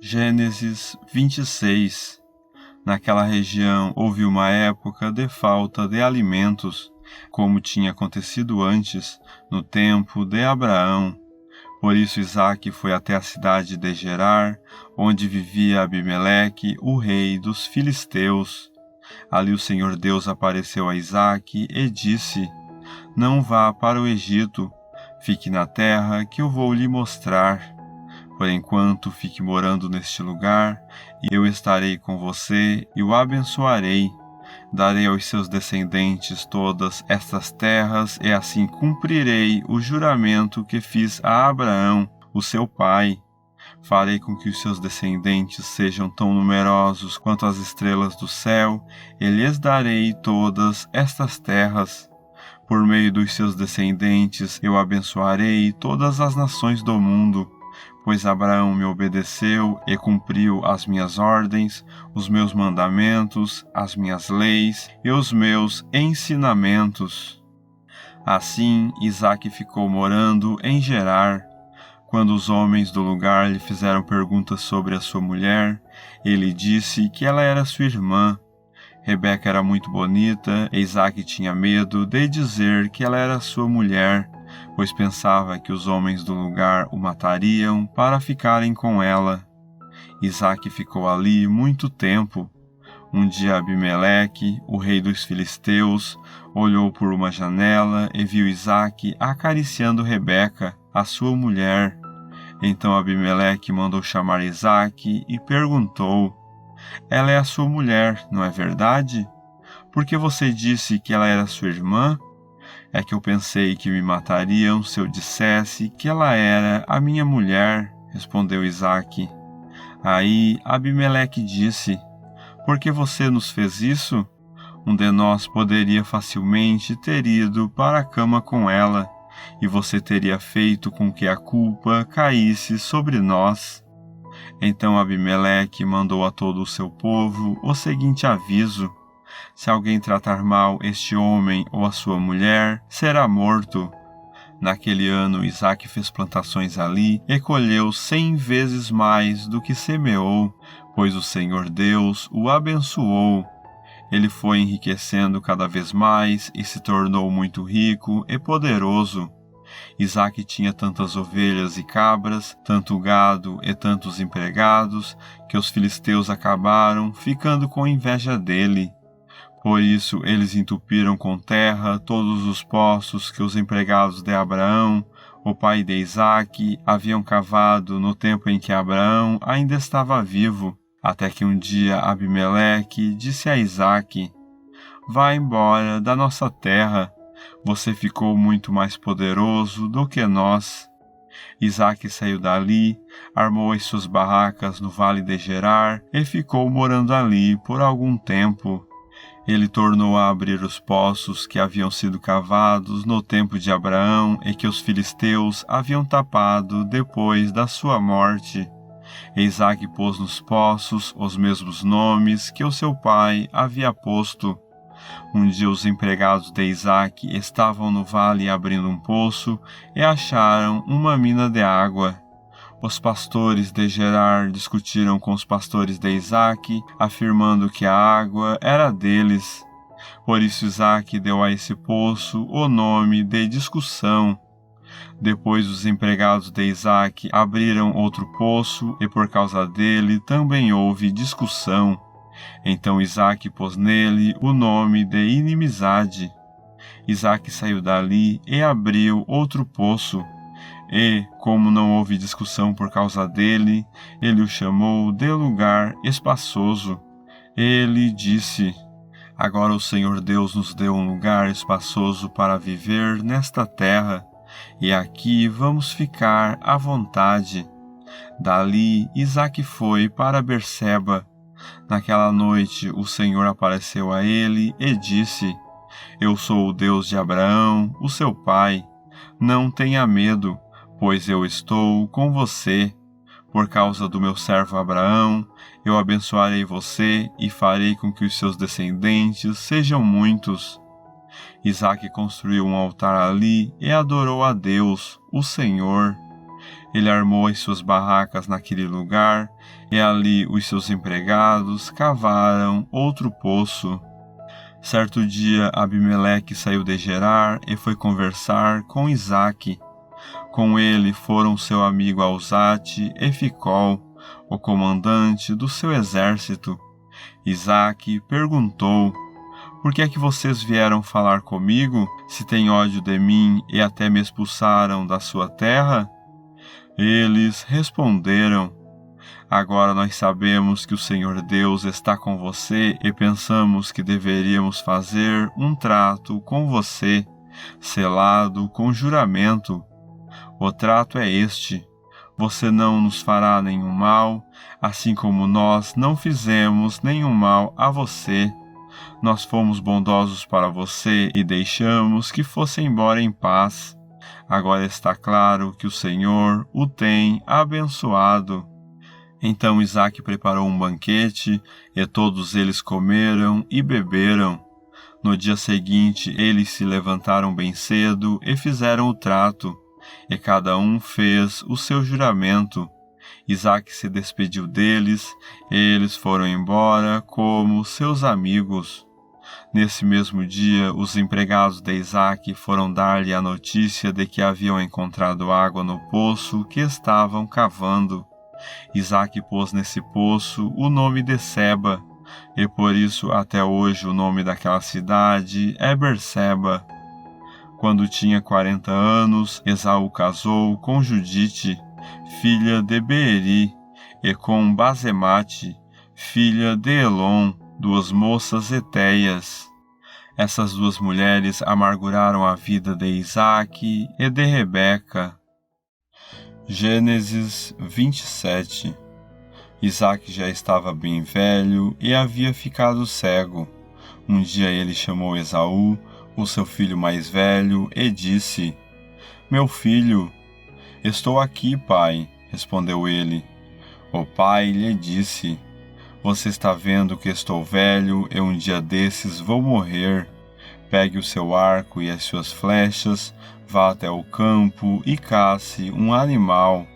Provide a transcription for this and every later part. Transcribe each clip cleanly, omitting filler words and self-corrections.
Gênesis 26. Naquela região houve uma época de falta de alimentos, como tinha acontecido antes, no tempo de Abraão. Por isso Isaque foi até a cidade de Gerar, onde vivia Abimeleque, o rei dos filisteus. Ali o Senhor Deus apareceu a Isaque e disse: Não vá para o Egito, fique na terra que eu vou lhe mostrar. Por enquanto, fique morando neste lugar, e eu estarei com você e o abençoarei. Darei aos seus descendentes todas estas terras, e assim cumprirei o juramento que fiz a Abraão, o seu pai. Farei com que os seus descendentes sejam tão numerosos quanto as estrelas do céu, e lhes darei todas estas terras. Por meio dos seus descendentes eu abençoarei todas as nações do mundo, pois Abraão me obedeceu e cumpriu as minhas ordens, os meus mandamentos, as minhas leis e os meus ensinamentos. Assim, Isaque ficou morando em Gerar. Quando os homens do lugar lhe fizeram perguntas sobre a sua mulher, ele disse que ela era sua irmã. Rebeca era muito bonita e Isaque tinha medo de dizer que ela era sua mulher, pois pensava que os homens do lugar o matariam para ficarem com ela. Isaque ficou ali muito tempo. Um dia Abimeleque, o rei dos filisteus, olhou por uma janela e viu Isaque acariciando Rebeca, a sua mulher. Então Abimeleque mandou chamar Isaque e perguntou: Ela é a sua mulher, não é verdade? Por que você disse que ela era sua irmã? É que eu pensei que me matariam se eu dissesse que ela era a minha mulher, respondeu Isaque. Aí Abimeleque disse: Por que você nos fez isso? Um de nós poderia facilmente ter ido para a cama com ela, e você teria feito com que a culpa caísse sobre nós. Então Abimeleque mandou a todo o seu povo o seguinte aviso: Se alguém tratar mal este homem ou a sua mulher, será morto. Naquele ano, Isaque fez plantações ali e colheu 100 vezes mais do que semeou, pois o Senhor Deus o abençoou. Ele foi enriquecendo cada vez mais e se tornou muito rico e poderoso. Isaque tinha tantas ovelhas e cabras, tanto gado e tantos empregados, que os filisteus acabaram ficando com inveja dele. Por isso eles entupiram com terra todos os poços que os empregados de Abraão, o pai de Isaque, haviam cavado no tempo em que Abraão ainda estava vivo, até que um dia Abimeleque disse a Isaque: Vá embora da nossa terra, você ficou muito mais poderoso do que nós. Isaque saiu dali, armou as suas barracas no vale de Gerar e ficou morando ali por algum tempo. Ele tornou a abrir os poços que haviam sido cavados no tempo de Abraão e que os filisteus haviam tapado depois da sua morte. E Isaque pôs nos poços os mesmos nomes que o seu pai havia posto. Um dia os empregados de Isaque estavam no vale abrindo um poço e acharam uma mina de água. Os pastores de Gerar discutiram com os pastores de Isaque, afirmando que a água era deles. Por isso Isaque deu a esse poço o nome de discussão. Depois os empregados de Isaque abriram outro poço e por causa dele também houve discussão. Então Isaque pôs nele o nome de inimizade. Isaque saiu dali e abriu outro poço. E, como não houve discussão por causa dele, ele o chamou de lugar espaçoso. Ele disse: Agora o Senhor Deus nos deu um lugar espaçoso para viver nesta terra, e aqui vamos ficar à vontade. Dali, Isaque foi para Berseba. Naquela noite, o Senhor apareceu a ele e disse: Eu sou o Deus de Abraão, o seu pai. Não tenha medo, pois eu estou com você. Por causa do meu servo Abraão, eu abençoarei você e farei com que os seus descendentes sejam muitos. Isaque construiu um altar ali e adorou a Deus, o Senhor. Ele armou as suas barracas naquele lugar, e ali os seus empregados cavaram outro poço. Certo dia, Abimeleque saiu de Gerar e foi conversar com Isaque. Com ele foram seu amigo Alzate e Ficol, o comandante do seu exército. Isaque perguntou: por que é que vocês vieram falar comigo, se têm ódio de mim e até me expulsaram da sua terra? Eles responderam: agora nós sabemos que o Senhor Deus está com você e pensamos que deveríamos fazer um trato com você, selado com juramento. O trato é este: você não nos fará nenhum mal, assim como nós não fizemos nenhum mal a você. Nós fomos bondosos para você e deixamos que fosse embora em paz. Agora está claro que o Senhor o tem abençoado. Então Isaque preparou um banquete, e todos eles comeram e beberam. No dia seguinte, eles se levantaram bem cedo e fizeram o trato, e cada um fez o seu juramento. Isaque se despediu deles, e eles foram embora como seus amigos. Nesse mesmo dia, os empregados de Isaque foram dar-lhe a notícia de que haviam encontrado água no poço que estavam cavando. Isaque pôs nesse poço o nome de Seba, e por isso até hoje o nome daquela cidade é Berseba. Quando tinha 40 anos, Esaú casou com Judite, filha de Beeri, e com Basemate, filha de Elon, duas moças hetéias. Essas duas mulheres amarguraram a vida de Isaque e de Rebeca. Gênesis 27. Isaque já estava bem velho e havia ficado cego. Um dia ele chamou Esaú, o seu filho mais velho, e disse: meu filho. Estou aqui, pai, respondeu ele. O pai lhe disse: você está vendo que estou velho e um dia desses vou morrer. Pegue o seu arco e as suas flechas, vá até o campo e cace um animal.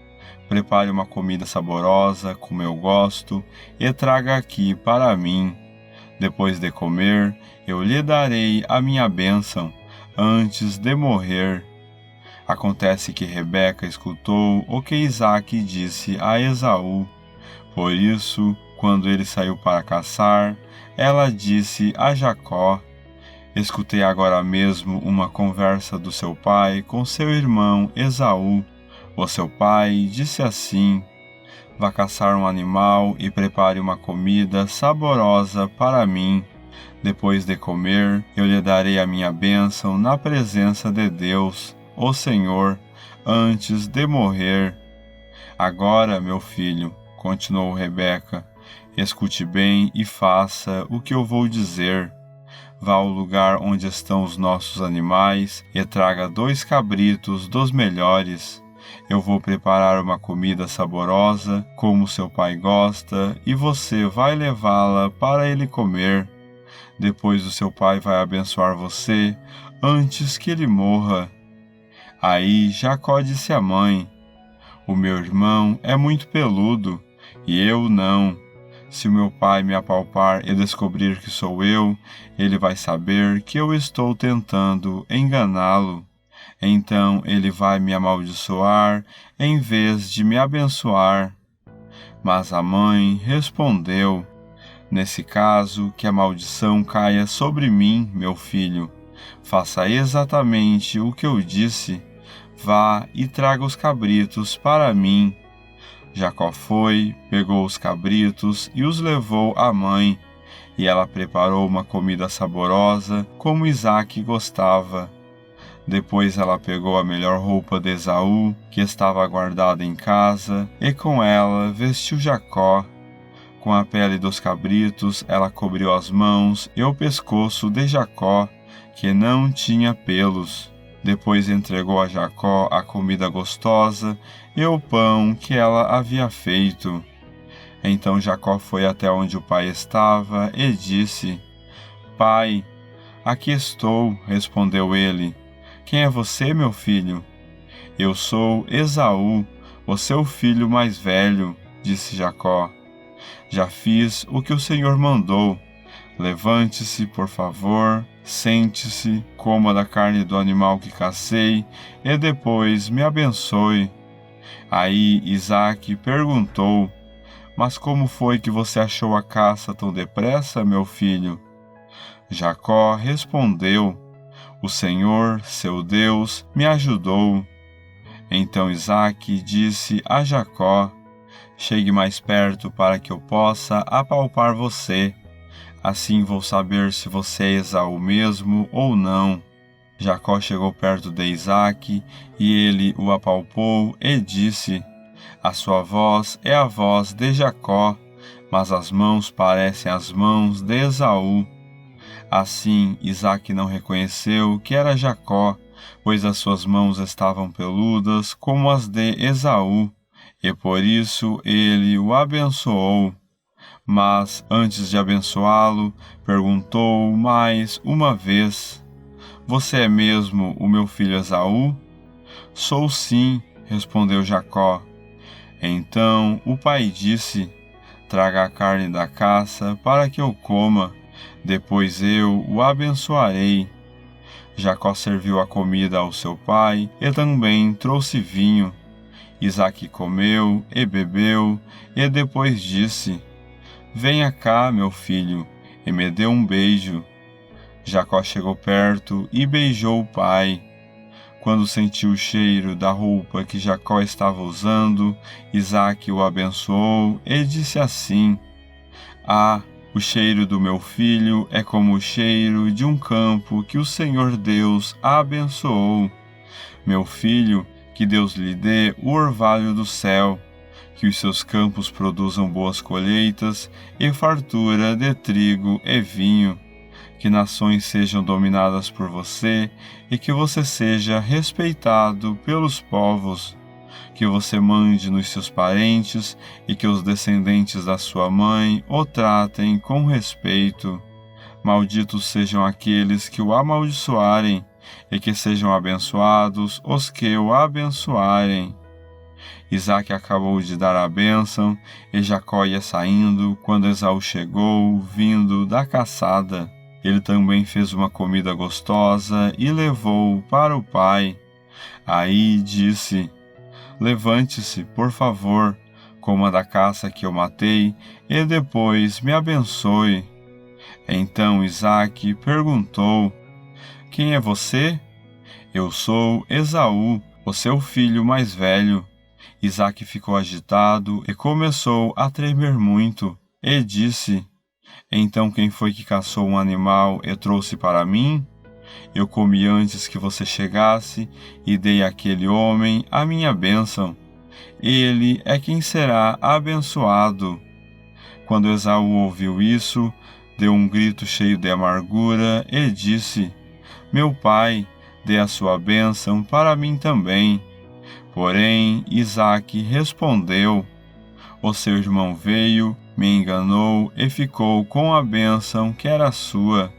Prepare uma comida saborosa, como eu gosto, e traga aqui para mim. Depois de comer, eu lhe darei a minha bênção, antes de morrer. Acontece que Rebeca escutou o que Isaque disse a Esaú. Por isso, quando ele saiu para caçar, ela disse a Jacó: escutei agora mesmo uma conversa do seu pai com seu irmão Esaú. O seu pai disse assim: vá caçar um animal e prepare uma comida saborosa para mim. Depois de comer, eu lhe darei a minha bênção na presença de Deus, o Senhor, antes de morrer. Agora, meu filho, continuou Rebeca, escute bem e faça o que eu vou dizer. Vá ao lugar onde estão os nossos animais e traga 2 cabritos dos melhores. Eu vou preparar uma comida saborosa, como seu pai gosta, e você vai levá-la para ele comer. Depois o seu pai vai abençoar você antes que ele morra. Aí Jacó disse à mãe: o meu irmão é muito peludo, e eu não. Se o meu pai me apalpar e descobrir que sou eu, ele vai saber que eu estou tentando enganá-lo. Então ele vai me amaldiçoar em vez de me abençoar. Mas a mãe respondeu: nesse caso, que a maldição caia sobre mim, meu filho. Faça exatamente o que eu disse. Vá e traga os cabritos para mim. Jacó foi, pegou os cabritos e os levou à mãe, e ela preparou uma comida saborosa, como Isaque gostava. Depois ela pegou a melhor roupa de Esaú, que estava guardada em casa, e com ela vestiu Jacó. Com a pele dos cabritos ela cobriu as mãos e o pescoço de Jacó, que não tinha pelos. Depois entregou a Jacó a comida gostosa e o pão que ela havia feito. Então Jacó foi até onde o pai estava e disse: pai, aqui estou, respondeu ele. Quem é você, meu filho? Eu sou Esaú, o seu filho mais velho, disse Jacó. Já fiz o que o Senhor mandou. Levante-se, por favor, sente-se, coma da carne do animal que cacei e depois me abençoe. Aí Isaque perguntou: Mas como foi que você achou a caça tão depressa, meu filho? Jacó respondeu: O Senhor, seu Deus, me ajudou. Então Isaque disse a Jacó: Chegue mais perto para que eu possa apalpar você. Assim vou saber se você é Esaú mesmo ou não. Jacó chegou perto de Isaque e ele o apalpou e disse: A sua voz é a voz de Jacó, mas as mãos parecem as mãos de Esaú. Assim Isaque não reconheceu que era Jacó, pois as suas mãos estavam peludas como as de Esaú, e por isso ele o abençoou. Mas antes de abençoá-lo, perguntou mais uma vez: Você é mesmo o meu filho Esaú? Sou sim, respondeu Jacó. Então o pai disse: Traga a carne da caça para que eu coma, depois eu o abençoarei. Jacó serviu a comida ao seu pai e também trouxe vinho. Isaque comeu e bebeu e depois disse: Venha cá, meu filho, e me dê um beijo. Jacó chegou perto e beijou o pai. Quando sentiu o cheiro da roupa que Jacó estava usando, Isaque o abençoou e disse assim: Ah, o cheiro do meu filho é como o cheiro de um campo que o Senhor Deus abençoou. Meu filho, que Deus lhe dê o orvalho do céu, que os seus campos produzam boas colheitas e fartura de trigo e vinho, que nações sejam dominadas por você e que você seja respeitado pelos povos, que você mande nos seus parentes e que os descendentes da sua mãe o tratem com respeito. Malditos sejam aqueles que o amaldiçoarem e que sejam abençoados os que o abençoarem. Isaque acabou de dar a bênção e Jacó ia saindo quando Esaú chegou, vindo da caçada. Ele também fez uma comida gostosa e levou para o pai. Aí disse: Levante-se, por favor, coma da caça que eu matei e depois me abençoe. Então Isaque perguntou: Quem é você? Eu sou Esaú, o seu filho mais velho. Isaque ficou agitado e começou a tremer muito, e disse: Então quem foi que caçou um animal e trouxe para mim? Eu comi antes que você chegasse e dei àquele homem a minha bênção. Ele é quem será abençoado. Quando Esaú ouviu isso, deu um grito cheio de amargura e disse: Meu pai, dê a sua bênção para mim também. Porém, Isaque respondeu: O seu irmão veio, me enganou e ficou com a bênção que era sua.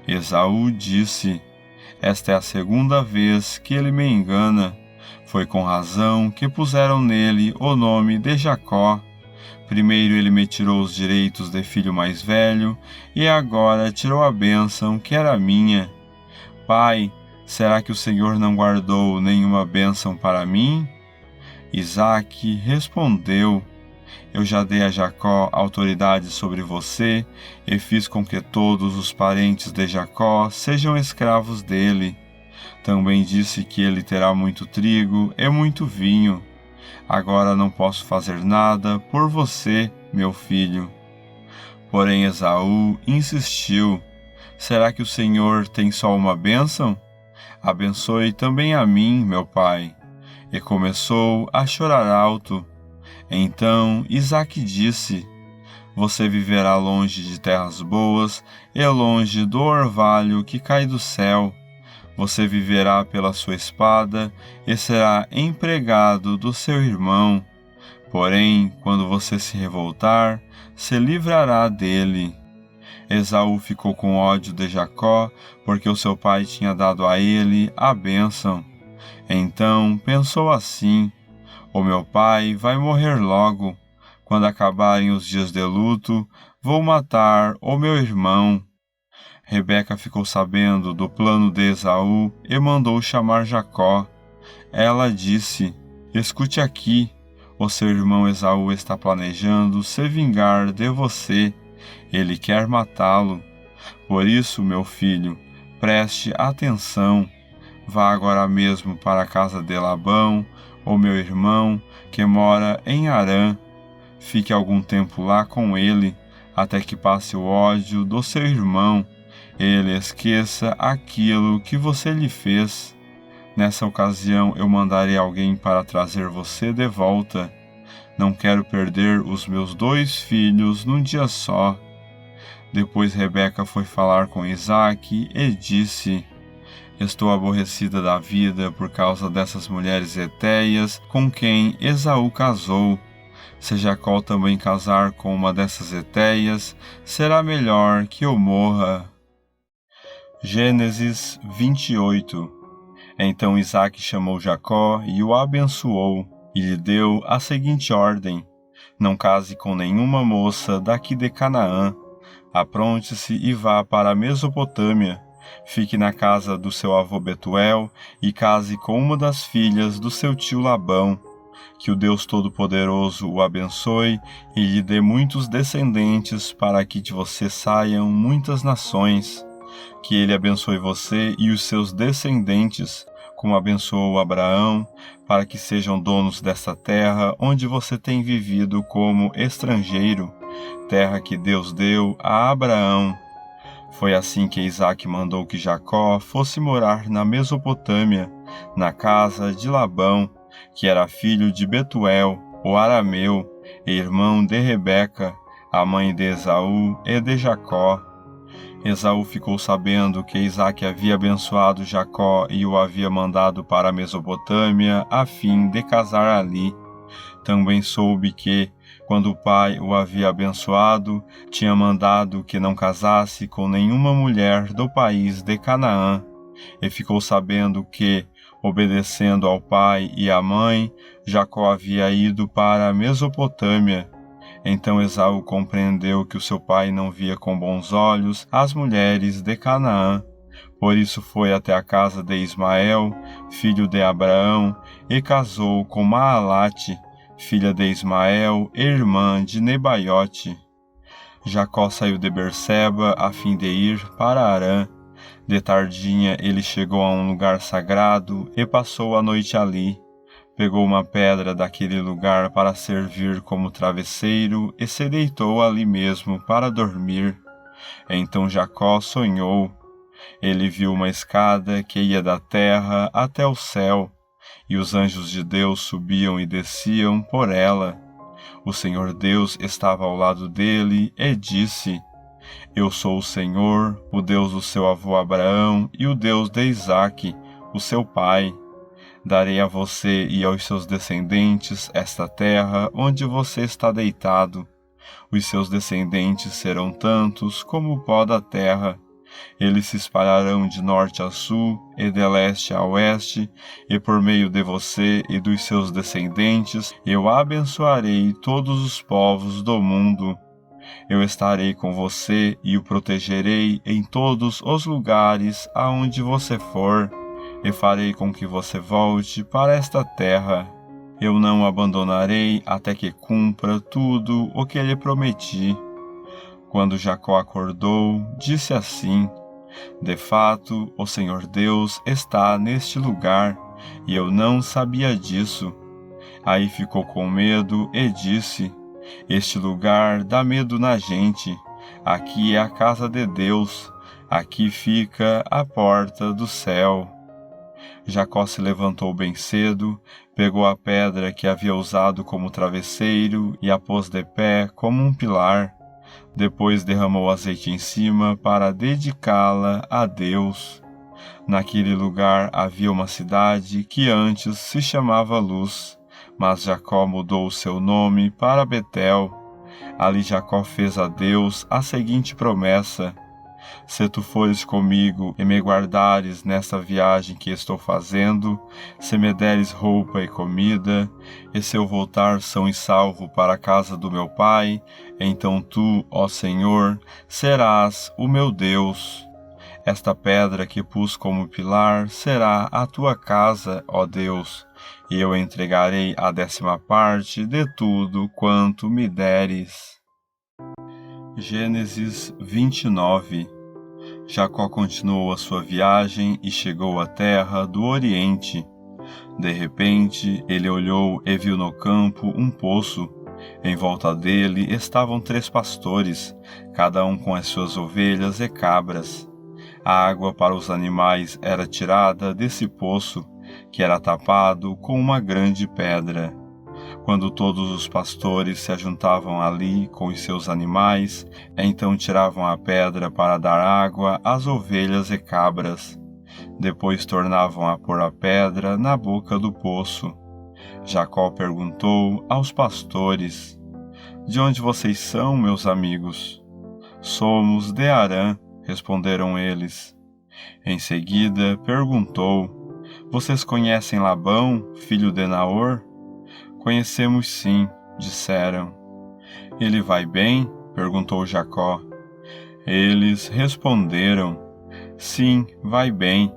Esaú disse: Esta é a segunda vez que ele me engana. Foi com razão que puseram nele o nome de Jacó. Primeiro ele me tirou os direitos de filho mais velho, e agora tirou a bênção que era minha. Pai, será que o Senhor não guardou nenhuma bênção para mim? Isaque respondeu: Eu já dei a Jacó autoridade sobre você, e fiz com que todos os parentes de Jacó sejam escravos dele. Também disse que ele terá muito trigo e muito vinho. Agora não posso fazer nada por você, meu filho. Porém Esaú insistiu: Será que o Senhor tem só uma bênção? Abençoe também a mim, meu pai. E começou a chorar alto. Então Isaque disse: Você viverá longe de terras boas e longe do orvalho que cai do céu. Você viverá pela sua espada e será empregado do seu irmão. Porém, quando você se revoltar, se livrará dele. Esaú ficou com ódio de Jacó, porque o seu pai tinha dado a ele a bênção. Então pensou assim: O meu pai vai morrer logo. Quando acabarem os dias de luto, vou matar o meu irmão. Rebeca ficou sabendo do plano de Esaú e mandou chamar Jacó. Ela disse: Escute aqui, o seu irmão Esaú está planejando se vingar de você. Ele quer matá-lo. Por isso, meu filho, preste atenção. Vá agora mesmo para a casa de Labão, o meu irmão, que mora em Harã. Fique algum tempo lá com ele, até que passe o ódio do seu irmão e ele esqueça aquilo que você lhe fez. Nessa ocasião eu mandarei alguém para trazer você de volta. Não quero perder os meus 2 filhos num dia só. Depois Rebeca foi falar com Isaque e disse: Estou aborrecida da vida por causa dessas mulheres hetéias com quem Esaú casou. Se Jacó também casar com uma dessas hetéias, será melhor que eu morra. Gênesis 28. Então Isaque chamou Jacó e o abençoou, e lhe deu a seguinte ordem: Não case com nenhuma moça daqui de Canaã. Apronte-se e vá para a Mesopotâmia. Fique na casa do seu avô Betuel e case com uma das filhas do seu tio Labão. Que o Deus Todo-Poderoso o abençoe e lhe dê muitos descendentes, para que de você saiam muitas nações. Que ele abençoe você e os seus descendentes, como abençoou Abraão, para que sejam donos desta terra onde você tem vivido como estrangeiro, terra que Deus deu a Abraão. Foi assim que Isaque mandou que Jacó fosse morar na Mesopotâmia, na casa de Labão, que era filho de Betuel, o arameu, e irmão de Rebeca, a mãe de Esaú e de Jacó. Esaú ficou sabendo que Isaque havia abençoado Jacó e o havia mandado para a Mesopotâmia a fim de casar ali. Também soube que, quando o pai o havia abençoado, tinha mandado que não casasse com nenhuma mulher do país de Canaã. E ficou sabendo que, obedecendo ao pai e à mãe, Jacó havia ido para a Mesopotâmia. Então Esaú compreendeu que o seu pai não via com bons olhos as mulheres de Canaã. Por isso foi até a casa de Ismael, filho de Abraão, e casou com Maalate, filha de Ismael, irmã de Nebaiote. Jacó saiu de Berseba a fim de ir para Harã. De tardinha ele chegou a um lugar sagrado e passou a noite ali. Pegou uma pedra daquele lugar para servir como travesseiro e se deitou ali mesmo para dormir. Então Jacó sonhou. Ele viu uma escada que ia da terra até o céu, e os anjos de Deus subiam e desciam por ela. O Senhor Deus estava ao lado dele e disse: Eu sou o Senhor, o Deus do seu avô Abraão e o Deus de Isaque, o seu pai. Darei a você e aos seus descendentes esta terra onde você está deitado. Os seus descendentes serão tantos como o pó da terra. Eles se espalharão de norte a sul e de leste a oeste, e por meio de você e dos seus descendentes eu abençoarei todos os povos do mundo. Eu estarei com você e o protegerei em todos os lugares aonde você for, e farei com que você volte para esta terra. Eu não o abandonarei até que cumpra tudo o que lhe prometi. Quando Jacó acordou, disse assim: De fato, o Senhor Deus está neste lugar, e eu não sabia disso. Aí ficou com medo e disse: Este lugar dá medo na gente. Aqui é a casa de Deus. Aqui fica a porta do céu. Jacó se levantou bem cedo, pegou a pedra que havia usado como travesseiro e a pôs de pé como um pilar. Depois derramou azeite em cima para dedicá-la a Deus. Naquele lugar havia uma cidade que antes se chamava Luz, mas Jacó mudou o seu nome para Betel. Ali Jacó fez a Deus a seguinte promessa: Se tu fores comigo e me guardares nesta viagem que estou fazendo, se me deres roupa e comida, e se eu voltar são e salvo para a casa do meu pai, então tu, ó Senhor, serás o meu Deus. Esta pedra que pus como pilar será a tua casa, ó Deus, e eu entregarei a 10ª parte de tudo quanto me deres. Gênesis 29. Jacó continuou a sua viagem e chegou à terra do Oriente. De repente, ele olhou e viu no campo um poço. Em volta dele estavam 3 pastores, cada um com as suas ovelhas e cabras. A água para os animais era tirada desse poço, que era tapado com uma grande pedra. Quando todos os pastores se ajuntavam ali com os seus animais, então tiravam a pedra para dar água às ovelhas e cabras. Depois tornavam a pôr a pedra na boca do poço. Jacó perguntou aos pastores: De onde vocês são, meus amigos? Somos de Harã, responderam eles. Em seguida perguntou: Vocês conhecem Labão, filho de Naor? Conhecemos sim, disseram. Ele vai bem? Perguntou Jacó. Eles responderam: Sim, vai bem.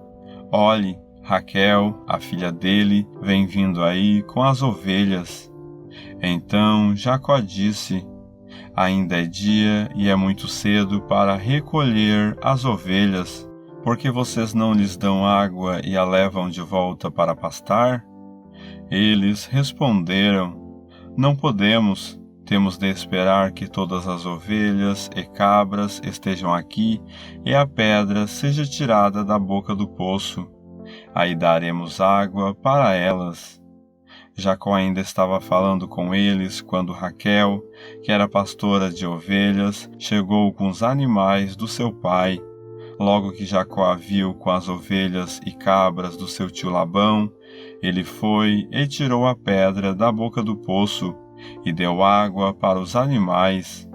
Olhe, Raquel, a filha dele, vem vindo aí com as ovelhas. Então Jacó disse: Ainda é dia e é muito cedo para recolher as ovelhas, porque vocês não lhes dão água e a levam de volta para pastar? Eles responderam: Não podemos, temos de esperar que todas as ovelhas e cabras estejam aqui e a pedra seja tirada da boca do poço. Aí daremos água para elas. Jacó ainda estava falando com eles quando Raquel, que era pastora de ovelhas, chegou com os animais do seu pai. Logo que Jacó a viu com as ovelhas e cabras do seu tio Labão, ele foi e tirou a pedra da boca do poço e deu água para os animais.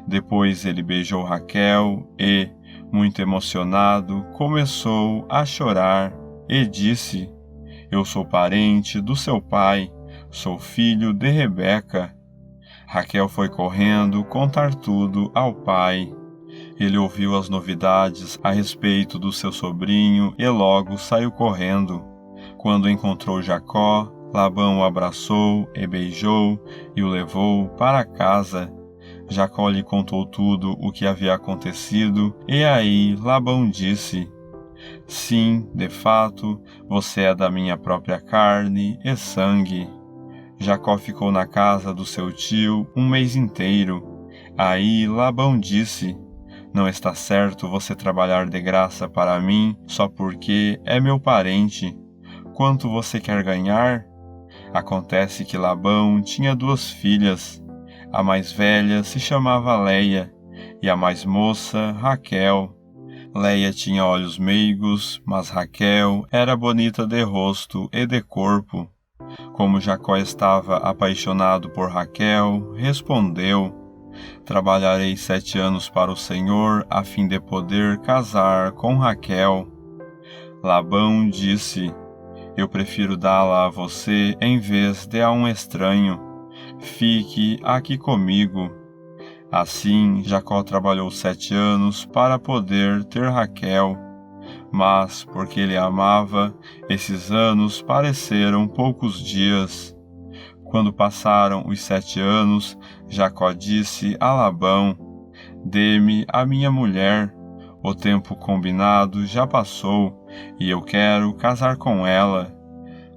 Depois ele beijou Raquel e, muito emocionado, começou a chorar e disse: Eu sou parente do seu pai, sou filho de Rebeca. Raquel foi correndo contar tudo ao pai. Ele ouviu as novidades a respeito do seu sobrinho e logo saiu correndo. Quando encontrou Jacó, Labão o abraçou e beijou e o levou para casa. Jacó lhe contou tudo o que havia acontecido e aí Labão disse: Sim, de fato, você é da minha própria carne e sangue. Jacó ficou na casa do seu tio 1 mês inteiro. Aí Labão disse: Não está certo você trabalhar de graça para mim só porque é meu parente. Quanto você quer ganhar? Acontece que Labão tinha 2 filhas. A mais velha se chamava Leia e a mais moça Raquel. Leia tinha olhos meigos, mas Raquel era bonita de rosto e de corpo. Como Jacó estava apaixonado por Raquel, respondeu: Trabalharei 7 anos para o Senhor, a fim de poder casar com Raquel. Labão disse: Eu prefiro dá-la a você em vez de a um estranho. Fique aqui comigo. Assim, Jacó trabalhou 7 anos para poder ter Raquel. Mas, porque ele a amava, esses anos pareceram poucos dias. Quando passaram os 7 anos, Jacó disse a Labão: Dê-me a minha mulher. O tempo combinado já passou, e eu quero casar com ela.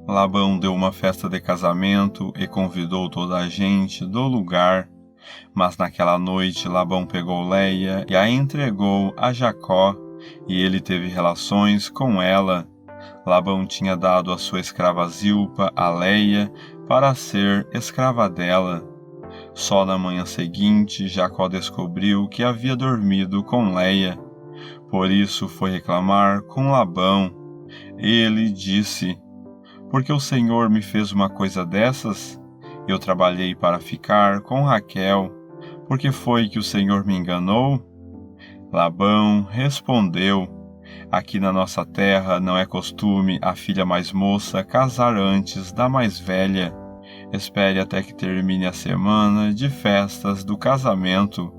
Labão deu uma festa de casamento e convidou toda a gente do lugar. Mas naquela noite Labão pegou Leia e a entregou a Jacó, e ele teve relações com ela. Labão tinha dado a sua escrava Zilpa a Leia para ser escrava dela. Só na manhã seguinte Jacó descobriu que havia dormido com Leia. Por isso foi reclamar com Labão. Ele disse: Porque o Senhor me fez uma coisa dessas? Eu trabalhei para ficar com Raquel. Por que foi que o Senhor me enganou? Labão respondeu: aqui na nossa terra não é costume a filha mais moça casar antes da mais velha. Espere até que termine a semana de festas do casamento.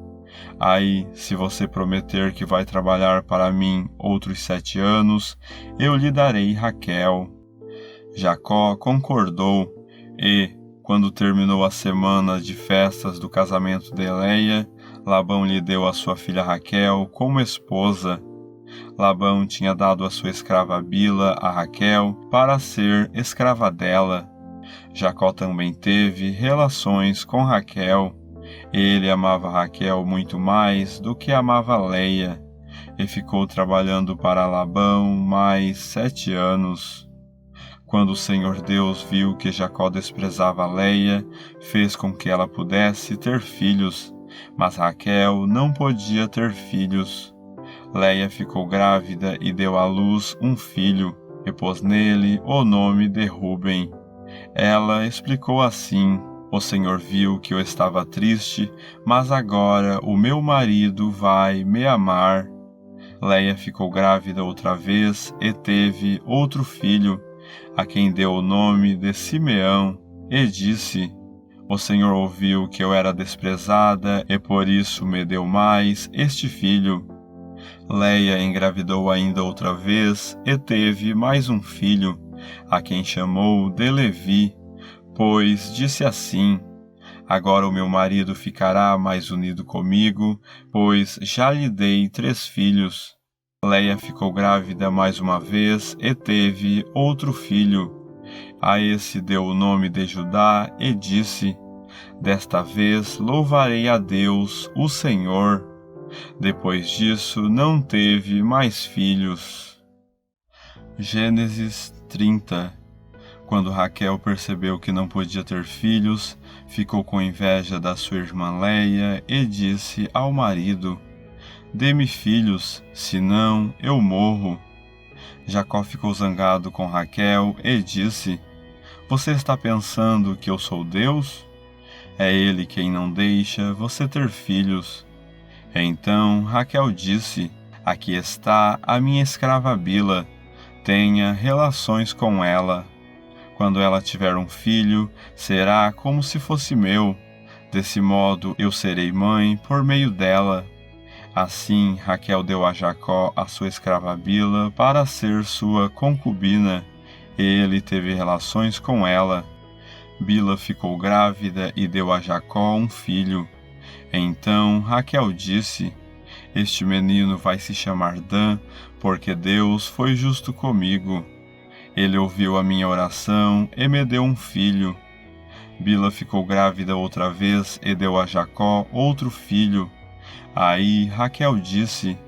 Aí, se você prometer que vai trabalhar para mim outros 7 anos, eu lhe darei Raquel. Jacó concordou e, quando terminou a semana de festas do casamento de Leia, Labão lhe deu a sua filha Raquel como esposa. Labão tinha dado a sua escrava Bila a Raquel para ser escrava dela. Jacó também teve relações com Raquel. Ele amava Raquel muito mais do que amava Leia, e ficou trabalhando para Labão mais 7 anos. Quando o Senhor Deus viu que Jacó desprezava Leia, fez com que ela pudesse ter filhos, mas Raquel não podia ter filhos. Leia ficou grávida e deu à luz um filho, e pôs nele o nome de Ruben. Ela explicou assim: o Senhor viu que eu estava triste, mas agora o meu marido vai me amar. Leia ficou grávida outra vez e teve outro filho, a quem deu o nome de Simeão, e disse: o Senhor ouviu que eu era desprezada e por isso me deu mais este filho. Leia engravidou ainda outra vez e teve mais um filho, a quem chamou de Levi, pois disse assim: agora o meu marido ficará mais unido comigo, pois já lhe dei 3 filhos. Leia ficou grávida mais uma vez e teve outro filho. A esse deu o nome de Judá e disse: desta vez louvarei a Deus, o Senhor. Depois disso não teve mais filhos. Gênesis 30. Quando Raquel percebeu que não podia ter filhos, ficou com inveja da sua irmã Leia e disse ao marido: dê-me filhos, senão eu morro. Jacó ficou zangado com Raquel e disse: você está pensando que eu sou Deus? É ele quem não deixa você ter filhos. Então Raquel disse: aqui está a minha escrava Bila, tenha relações com ela. Quando ela tiver um filho, será como se fosse meu. Desse modo eu serei mãe por meio dela. Assim Raquel deu a Jacó a sua escrava Bila para ser sua concubina, e ele teve relações com ela. Bila ficou grávida e deu a Jacó um filho. Então Raquel disse: este menino vai se chamar Dan, porque Deus foi justo comigo. Ele ouviu a minha oração e me deu um filho. Bila ficou grávida outra vez e deu a Jacó outro filho. Aí Raquel disse: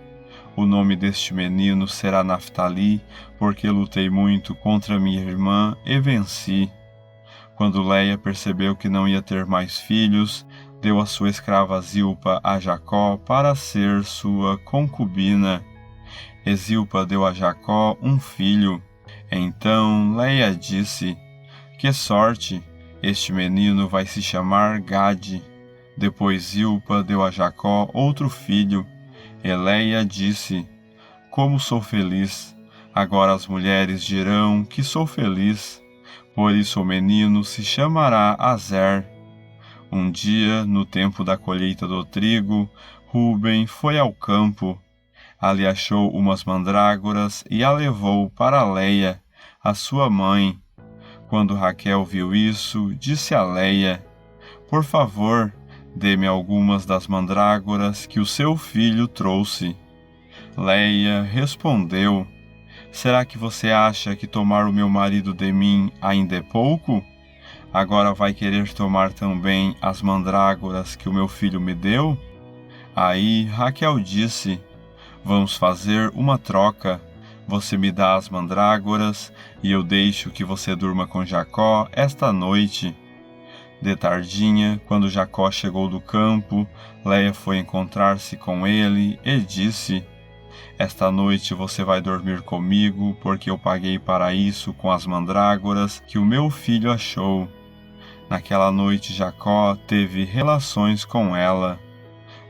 o nome deste menino será Naftali, porque lutei muito contra minha irmã e venci. Quando Leia percebeu que não ia ter mais filhos, deu a sua escrava Zilpa a Jacó para ser sua concubina. E Zilpa deu a Jacó um filho. Então Leia disse: que sorte! Este menino vai se chamar Gade. Depois Zilpa deu a Jacó outro filho. E Leia disse: como sou feliz! Agora as mulheres dirão que sou feliz. Por isso o menino se chamará Azer. Um dia, no tempo da colheita do trigo, Ruben foi ao campo. Ali achou umas mandrágoras e a levou para Leia, a sua mãe. Quando Raquel viu isso, disse a Leia: por favor, dê-me algumas das mandrágoras que o seu filho trouxe. Leia respondeu: será que você acha que tomar o meu marido de mim ainda é pouco? Agora vai querer tomar também as mandrágoras que o meu filho me deu? Aí Raquel disse: vamos fazer uma troca. Você me dá as mandrágoras e eu deixo que você durma com Jacó esta noite. De tardinha, quando Jacó chegou do campo, Leia foi encontrar-se com ele e disse: esta noite você vai dormir comigo, porque eu paguei para isso com as mandrágoras que o meu filho achou. Naquela noite Jacó teve relações com ela.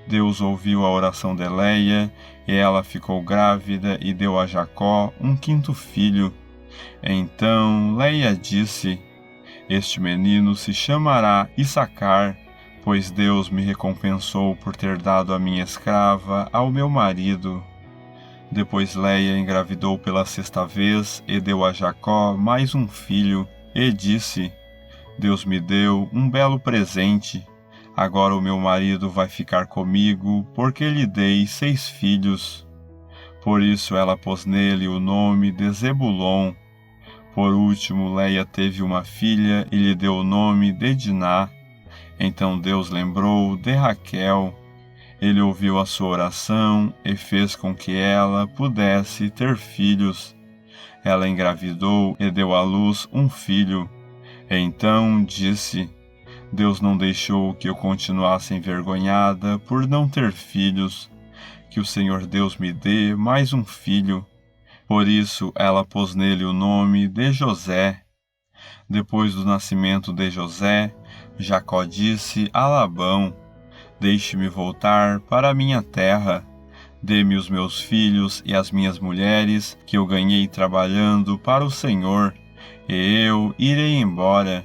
Deus ouviu a oração de Leia, e ela ficou grávida e deu a Jacó um quinto filho. Então Leia disse: Este menino se chamará Issacar, pois Deus me recompensou por ter dado a minha escrava ao meu marido. Depois Leia engravidou pela sexta vez e deu a Jacó mais um filho, e disse: Deus me deu um belo presente. Agora o meu marido vai ficar comigo, porque lhe dei 6 filhos. Por isso ela pôs nele o nome de Zebulon. Por último, Leia teve uma filha e lhe deu o nome de Diná. Então Deus lembrou de Raquel. Ele ouviu a sua oração e fez com que ela pudesse ter filhos. Ela engravidou e deu à luz um filho. Então disse: Deus não deixou que eu continuasse envergonhada por não ter filhos. Que o Senhor Deus me dê mais um filho. Por isso ela pôs nele o nome de José. Depois do nascimento de José, Jacó disse a Labão: Deixe-me voltar para a minha terra. Dê-me os meus filhos e as minhas mulheres, que eu ganhei trabalhando para o Senhor, e eu irei embora.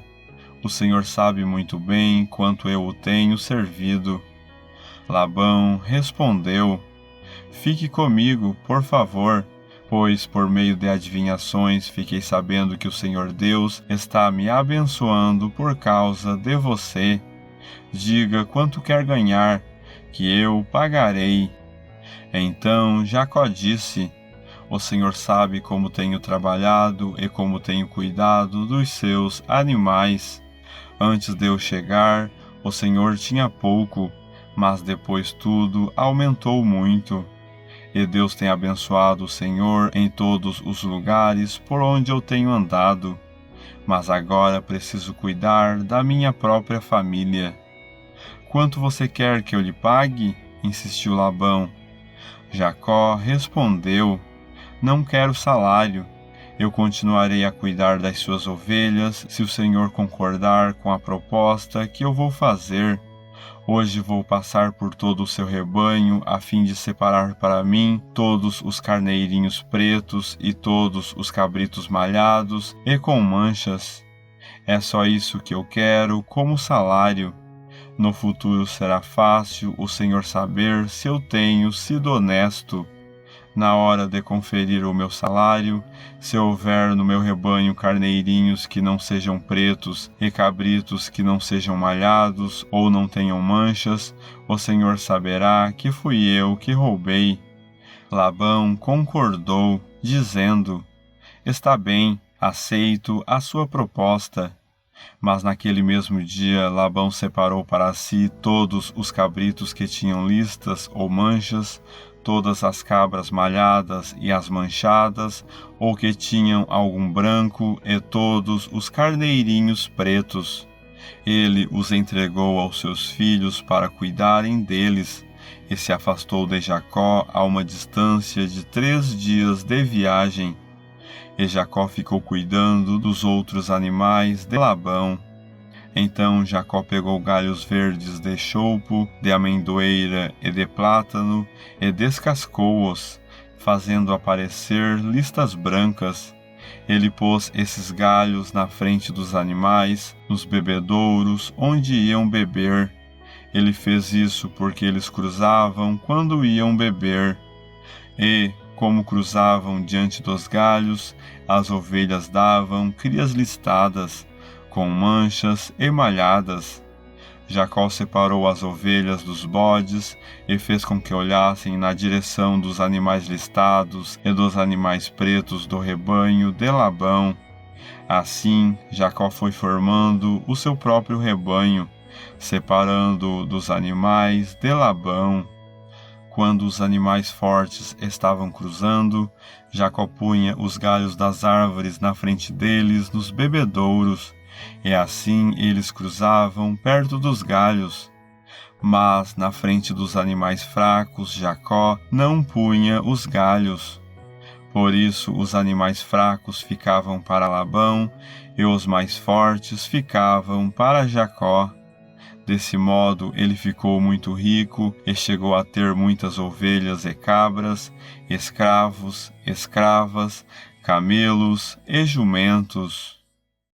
O Senhor sabe muito bem quanto eu o tenho servido. Labão respondeu: Fique comigo, por favor, pois por meio de adivinhações fiquei sabendo que o Senhor Deus está me abençoando por causa de você. Diga quanto quer ganhar, que eu pagarei. Então Jacó disse: O Senhor sabe como tenho trabalhado e como tenho cuidado dos seus animais. Antes de eu chegar, o Senhor tinha pouco, mas depois tudo aumentou muito. E Deus tem abençoado o Senhor em todos os lugares por onde eu tenho andado. Mas agora preciso cuidar da minha própria família. Quanto você quer que eu lhe pague? Insistiu Labão. Jacó respondeu: Não quero salário. Eu continuarei a cuidar das suas ovelhas, se o Senhor concordar com a proposta que eu vou fazer. Hoje vou passar por todo o seu rebanho, a fim de separar para mim todos os carneirinhos pretos e todos os cabritos malhados e com manchas. É só isso que eu quero como salário. No futuro será fácil o Senhor saber se eu tenho sido honesto. Na hora de conferir o meu salário, se houver no meu rebanho carneirinhos que não sejam pretos e cabritos que não sejam malhados ou não tenham manchas, o Senhor saberá que fui eu que roubei. Labão concordou, dizendo: Está bem, aceito a sua proposta. Mas naquele mesmo dia Labão separou para si todos os cabritos que tinham listas ou manchas, todas as cabras malhadas e as manchadas, ou que tinham algum branco, e todos os carneirinhos pretos. Ele os entregou aos seus filhos para cuidarem deles, e se afastou de Jacó a uma distância de 3 dias de viagem. E Jacó ficou cuidando dos outros animais de Labão. Então Jacó pegou galhos verdes de choupo, de amendoeira e de plátano, e descascou-os, fazendo aparecer listas brancas. Ele pôs esses galhos na frente dos animais, nos bebedouros, onde iam beber. Ele fez isso porque eles cruzavam quando iam beber. E, como cruzavam diante dos galhos, as ovelhas davam crias listadas, com manchas e malhadas. Jacó separou as ovelhas dos bodes e fez com que olhassem na direção dos animais listados e dos animais pretos do rebanho de Labão. Assim, Jacó foi formando o seu próprio rebanho, separando-o dos animais de Labão. Quando os animais fortes estavam cruzando, Jacó punha os galhos das árvores na frente deles nos bebedouros, e assim eles cruzavam perto dos galhos. Mas na frente dos animais fracos, Jacó não punha os galhos. Por isso os animais fracos ficavam para Labão, e os mais fortes ficavam para Jacó. Desse modo, ele ficou muito rico e chegou a ter muitas ovelhas e cabras, escravos, escravas, camelos e jumentos.